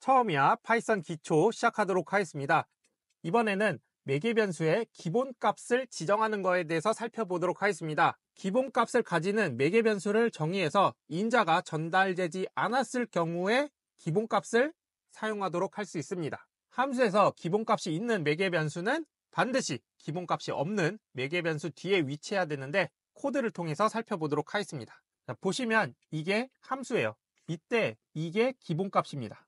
처음이야 파이썬 기초 시작하도록 하겠습니다. 이번에는 매개변수의 기본값을 지정하는 것에 대해서 살펴보도록 하겠습니다. 기본값을 가지는 매개변수를 정의해서 인자가 전달되지 않았을 경우에 기본값을 사용하도록 할 수 있습니다. 함수에서 기본값이 있는 매개변수는 반드시 기본값이 없는 매개변수 뒤에 위치해야 되는데 코드를 통해서 살펴보도록 하겠습니다. 자, 보시면 이게 함수예요. 이때 이게 기본값입니다.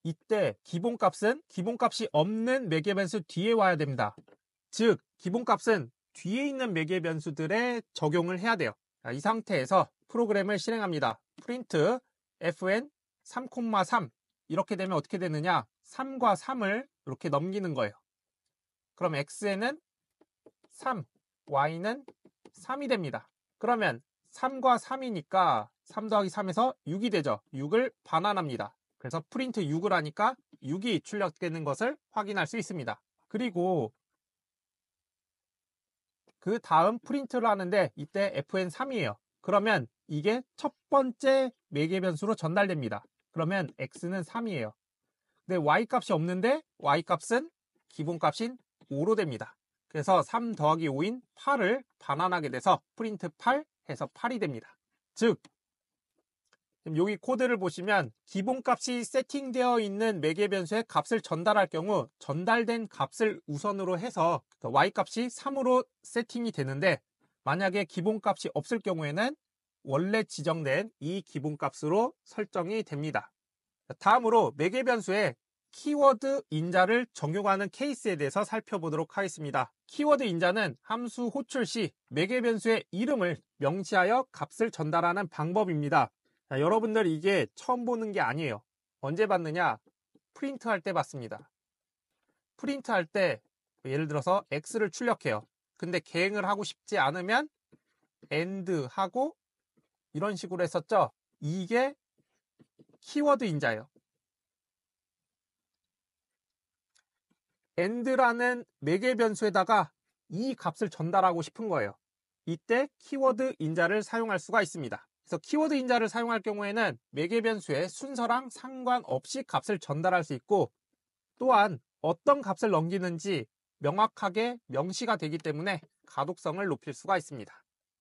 이때 기본값은 기본값이 없는 매개변수 뒤에 와야 됩니다. 즉 기본값은 뒤에 있는 매개변수들에 적용을 해야 돼요. 자, 이 상태에서 프로그램을 실행합니다. print fn 3,3 이렇게 되면 어떻게 되느냐, 3과 3을 이렇게 넘기는 거예요. 그럼 x에는 3, y는 3이 됩니다. 그러면 3과 3이니까 3 더하기 3에서 6이 되죠. 6을 반환합니다. 그래서 프린트 6을 하니까 6이 출력되는 것을 확인할 수 있습니다. 그리고 그 다음 프린트를 하는데 이때 fn3이에요. 그러면 이게 첫 번째 매개변수로 전달됩니다. 그러면 x는 3이에요. 근데 y값이 없는데 y값은 기본값인 5로 됩니다. 그래서 3 더하기 5인 8을 반환하게 돼서 프린트 8 해서 8이 됩니다. 즉 여기 코드를 보시면 기본값이 세팅되어 있는 매개변수의 값을 전달할 경우 전달된 값을 우선으로 해서 y값이 3으로 세팅이 되는데, 만약에 기본값이 없을 경우에는 원래 지정된 이 기본값으로 설정이 됩니다. 다음으로 매개변수에 키워드 인자를 적용하는 케이스에 대해서 살펴보도록 하겠습니다. 키워드 인자는 함수 호출 시 매개변수의 이름을 명시하여 값을 전달하는 방법입니다. 자, 여러분들 이게 처음 보는 게 아니에요. 언제 봤느냐? 프린트 할 때 봤습니다. 프린트 할 때 예를 들어서 x를 출력해요. 근데 개행을 하고 싶지 않으면 AND 하고 이런 식으로 했었죠. 이게 키워드 인자예요. AND라는 매개변수에다가 이 값을 전달하고 싶은 거예요. 이때 키워드 인자를 사용할 수가 있습니다. 그래서 키워드 인자를 사용할 경우에는 매개변수의 순서랑 상관없이 값을 전달할 수 있고, 또한 어떤 값을 넘기는지 명확하게 명시가 되기 때문에 가독성을 높일 수가 있습니다.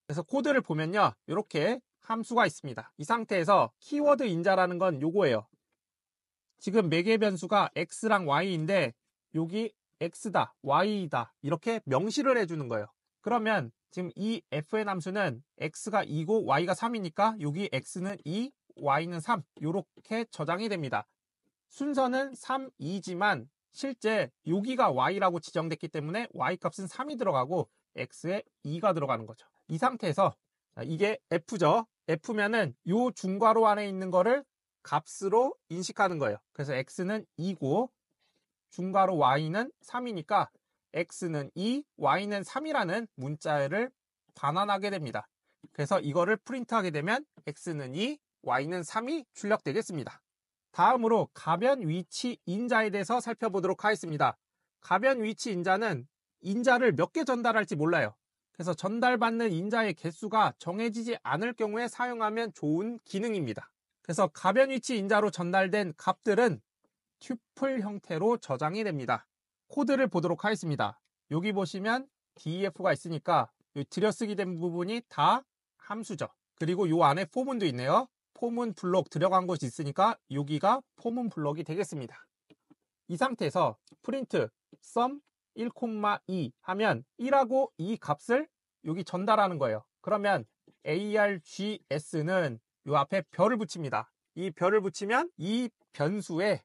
그래서 코드를 보면요, 이렇게 함수가 있습니다. 이 상태에서 키워드 인자라는 건 요거예요. 지금 매개변수가 x랑 y인데 여기 x다, y다 이렇게 명시를 해주는 거예요. 그러면 지금 이 fn 함수는 x가 2고 y가 3이니까 여기 x는 2, y는 3 이렇게 저장이 됩니다. 순서는 3, 2지만 실제 여기가 y라고 지정됐기 때문에 y값은 3이 들어가고 x에 2가 들어가는 거죠. 이 상태에서 이게 f죠. f면은 요 중괄호 안에 있는 거를 값으로 인식하는 거예요. 그래서 x는 2고 중괄호 y는 3이니까 x는 2, y는 3이라는 문자를 반환하게 됩니다. 그래서 이거를 프린트하게 되면 x는 2, y는 3이 출력되겠습니다. 다음으로 가변 위치 인자에 대해서 살펴보도록 하겠습니다. 가변 위치 인자는 인자를 몇 개 전달할지 몰라요. 그래서 전달받는 인자의 개수가 정해지지 않을 경우에 사용하면 좋은 기능입니다. 그래서 가변 위치 인자로 전달된 값들은 튜플 형태로 저장이 됩니다. 코드를 보도록 하겠습니다. 여기 보시면 def가 있으니까 들여쓰기 된 부분이 다 함수죠. 그리고 요 안에 포문도 있네요. 포문 블록 들어간 곳이 있으니까 여기가 포문 블록이 되겠습니다. 이 상태에서 프린트 sum 1,2 하면 1하고 이 값을 여기 전달하는 거예요. 그러면 args는 요 앞에 별을 붙입니다. 이 별을 붙이면 이 변수에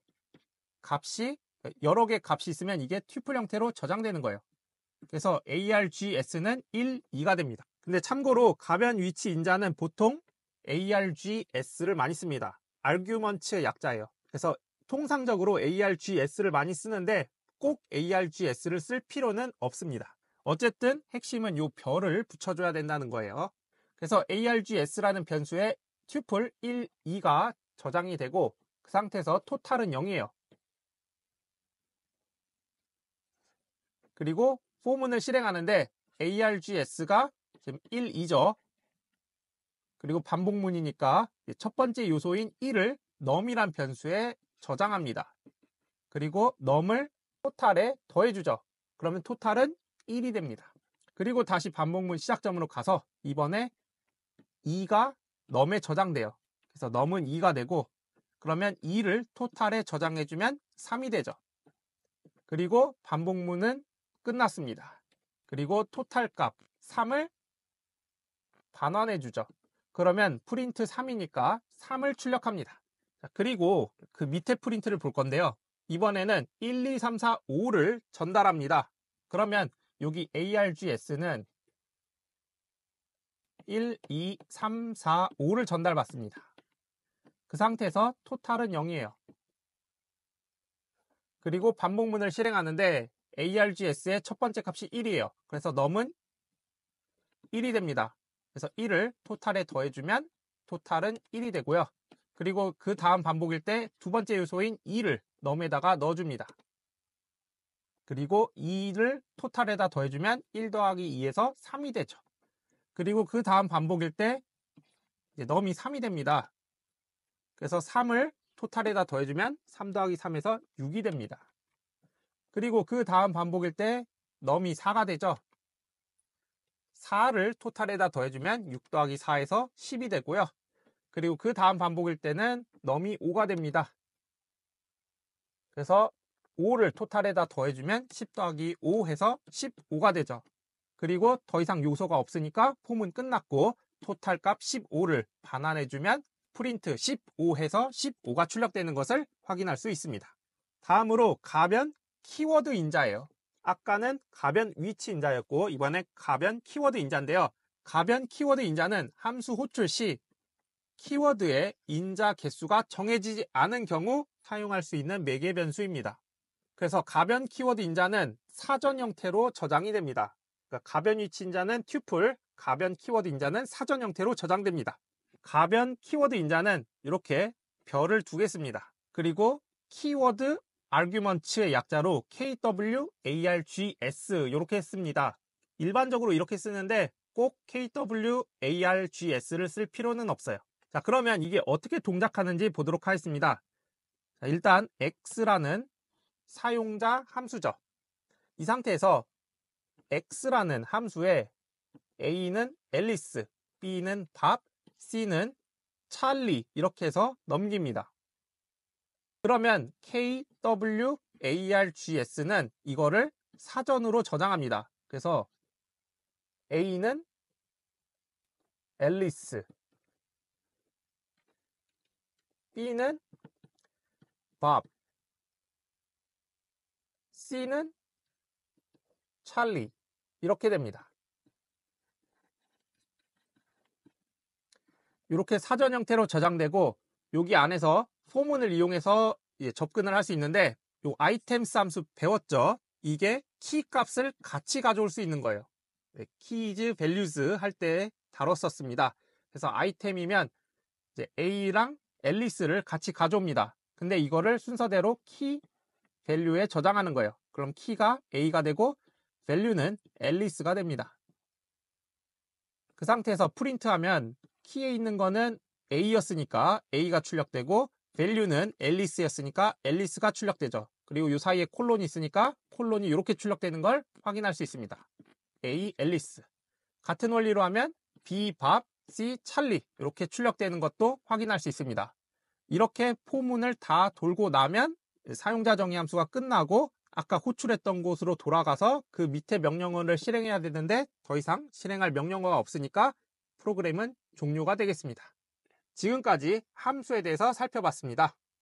값이 여러 개 값이 있으면 이게 튜플 형태로 저장되는 거예요. 그래서 args는 1, 2가 됩니다. 근데 참고로 가변 위치 인자는 보통 args를 많이 씁니다. argument의 약자예요. 그래서 통상적으로 args를 많이 쓰는데 꼭 args를 쓸 필요는 없습니다. 어쨌든 핵심은 이 별을 붙여줘야 된다는 거예요. 그래서 args라는 변수에 튜플 1, 2가 저장이 되고 그 상태에서 토탈은 0이에요. 그리고 포문을 실행하는데 args가 지금 1, 2죠. 그리고 반복문이니까 첫 번째 요소인 1을 num이란 변수에 저장합니다. 그리고 num을 토탈에 더해주죠. 그러면 토탈은 1이 됩니다. 그리고 다시 반복문 시작점으로 가서 이번에 2가 num에 저장돼요. 그래서 num은 2가 되고, 그러면 2를 토탈에 저장해주면 3이 되죠. 그리고 반복문은 끝났습니다. 그리고 토탈 값 3을 반환해주죠. 그러면 프린트 3이니까 3을 출력합니다. 그리고 그 밑에 프린트를 볼 건데요. 이번에는 1, 2, 3, 4, 5를 전달합니다. 그러면 여기 args는 1, 2, 3, 4, 5를 전달받습니다. 그 상태에서 토탈은 0이에요. 그리고 반복문을 실행하는데 args의 첫 번째 값이 1이에요. 그래서 num은 1이 됩니다. 그래서 1을 토탈에 더해주면 토탈은 1이 되고요. 그리고 그 다음 반복일 때 두 번째 요소인 2를 num에다가 넣어줍니다. 그리고 2를 토탈에다 더해주면 1 더하기 2에서 3이 되죠. 그리고 그 다음 반복일 때 이제 num이 3이 됩니다. 그래서 3을 토탈에다 더해주면 3 더하기 3에서 6이 됩니다. 그리고 그 다음 반복일 때 num이 4가 되죠. 4를 토탈에다 더해주면 6 더하기 4에서 10이 되고요. 그리고 그 다음 반복일 때는 num이 5가 됩니다. 그래서 5를 토탈에다 더해주면 10 더하기 5 해서 15가 되죠. 그리고 더 이상 요소가 없으니까 폼은 끝났고 토탈 값 15를 반환해주면 프린트 15 해서 15가 출력되는 것을 확인할 수 있습니다. 다음으로 가변 키워드 인자예요. 아까는 가변 위치 인자였고 이번에 가변 키워드 인자인데요. 가변 키워드 인자는 함수 호출 시 키워드의 인자 개수가 정해지지 않은 경우 사용할 수 있는 매개 변수입니다. 그래서 가변 키워드 인자는 사전 형태로 저장이 됩니다. 그러니까 가변 위치 인자는 튜플, 가변 키워드 인자는 사전 형태로 저장됩니다. 가변 키워드 인자는 이렇게 별을 두 개 씁니다. 그리고 키워드 arguments의 약자로 KWARGS 이렇게 씁니다. 일반적으로 이렇게 쓰는데 꼭 KWARGS를 쓸 필요는 없어요. 자, 그러면 이게 어떻게 동작하는지 보도록 하겠습니다. 자, 일단 x라는 사용자 함수죠. 이 상태에서 x라는 함수에 a는 앨리스, b는 밥, c는 찰리 이렇게 해서 넘깁니다. 그러면 KWARGS는 이거를 사전으로 저장합니다. 그래서 A는 앨리스, B는 밥, C는 찰리 이렇게 됩니다. 이렇게 사전 형태로 저장되고 여기 안에서 소문을 이용해서 접근을 할 수 있는데 요 아이템스 함수 배웠죠? 이게 키 값을 같이 가져올 수 있는 거예요. keys, values 할 때 다뤘었습니다. 그래서 아이템이면 이제 A랑 앨리스를 같이 가져옵니다. 근데 이거를 순서대로 키 value에 저장하는 거예요. 그럼 키가 A가 되고 value는 앨리스가 됩니다. 그 상태에서 프린트하면 키에 있는 거는 A였으니까 A가 출력되고 value는 앨리스였으니까 앨리스가 출력되죠. 그리고 이 사이에 콜론이 있으니까 콜론이 이렇게 출력되는 걸 확인할 수 있습니다. A, 앨리스. 같은 원리로 하면 B, 밥, C, 찰리 이렇게 출력되는 것도 확인할 수 있습니다. 이렇게 포문을 다 돌고 나면 사용자 정의 함수가 끝나고 아까 호출했던 곳으로 돌아가서 그 밑에 명령어를 실행해야 되는데 더 이상 실행할 명령어가 없으니까 프로그램은 종료가 되겠습니다. 지금까지 함수에 대해서 살펴봤습니다.